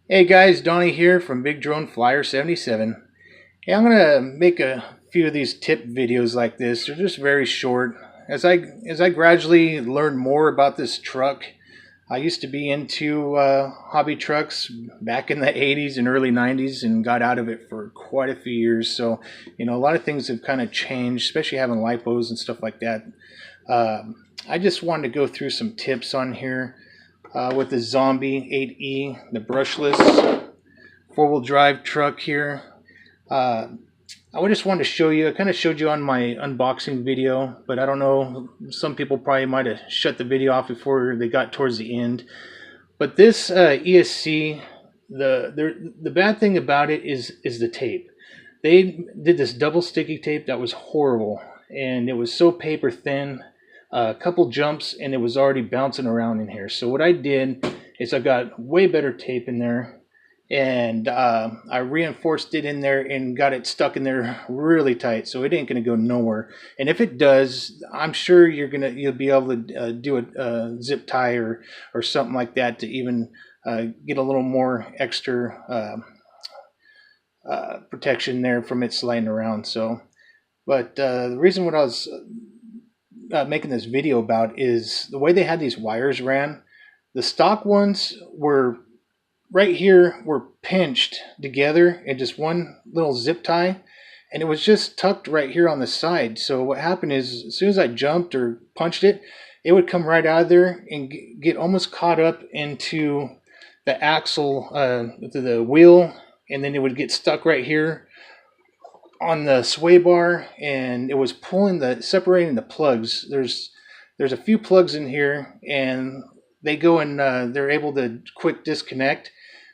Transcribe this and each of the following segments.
Hey guys, Donnie here from Big Drone Flyer 77. Hey, I'm gonna make a few of these tip videos like this. They're just very short. As I gradually learn more about this truck, I used to be into hobby trucks back in the 80s and early 90s and got out of it for quite a few years. So, a lot of things have kind of changed, especially having lipos and stuff like that. I just wanted to go through some tips on here with the Zombie 8E, the brushless four-wheel drive truck here. Uh, I just wanted to show you. I kind of showed you on my unboxing video, but I don't know. Some people probably might have shut the video off before they got towards the end. But this ESC, the bad thing about it is the tape. They did this double sticky tape that was horrible, and it was so paper thin. A couple jumps, and it was already bouncing around in here. So what I did is I got way better tape in there, and I reinforced it in there and got it stuck in there really tight, so it ain't gonna go nowhere. And if it does, I'm sure you'll be able to do a zip tie or something like that to even get a little more extra protection there from it sliding around. So, but the reason what I was making this video about is the way they had these wires ran. The stock ones were right here were pinched together in just one little zip tie, and it was just tucked right here on the side. So what happened is, as soon as I jumped or punched it, it would come right out of there and get almost caught up into the axle, to the wheel, and then it would get stuck right here on the sway bar, and it was separating the plugs. There's a few plugs in here, and they go and they're able to quick disconnect.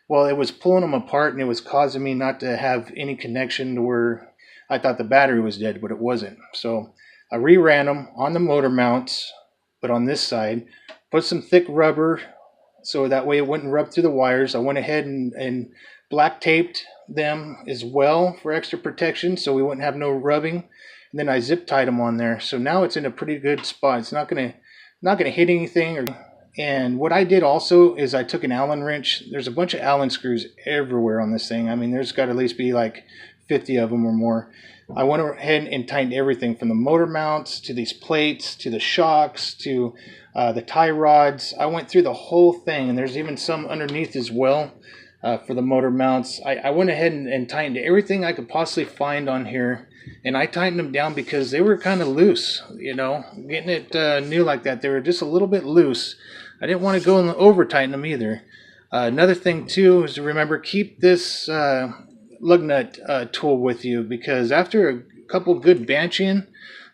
Well, it was pulling them apart, and it was causing me not to have any connection to where I thought the battery was dead, but it wasn't. So I reran them on the motor mounts, but on this side, put some thick rubber so that way it wouldn't rub through the wires. I went ahead and black taped them as well for extra protection, so we wouldn't have no rubbing. And then I zip tied them on there, so now it's in a pretty good spot. It's not gonna hit anything. And what I did also is I took an Allen wrench. There's a bunch of Allen screws everywhere on this thing. I mean, there's got to at least be like 50 of them or more. I went ahead and tightened everything from the motor mounts to these plates to the shocks to the tie rods. I went through the whole thing, and there's even some underneath as well for the motor mounts. I went ahead and tightened everything I could possibly find on here, and I tightened them down because they were kind of loose. Getting it new like that, they were just a little bit loose. I didn't want to go and over tighten them either. Another thing too is to remember, keep this lug nut tool with you, because after a couple good banching,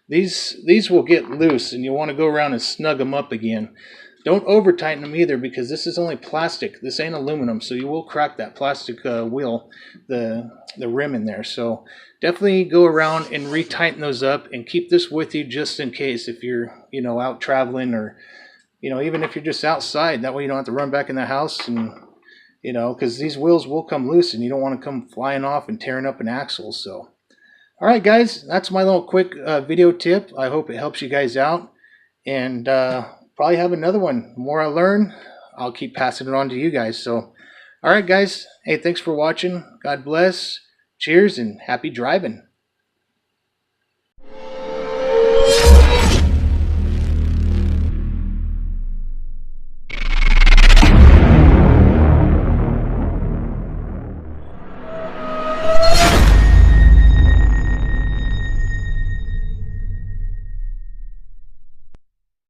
these will get loose, and you'll want to go around and snug them up again. Don't over tighten them either, because this is only plastic. This ain't aluminum, so you will crack that plastic wheel, the rim in there. So definitely go around and retighten those up, and keep this with you just in case if you're out traveling, or even if you're just outside. That way you don't have to run back in the house, and because these wheels will come loose, and you don't want to come flying off and tearing up an axle. So all right guys, that's my little quick video tip. I hope it helps you guys out, and probably have another one. The more I learn, I'll keep passing it on to you guys. So all right guys, hey, thanks for watching. God bless, cheers, and happy driving.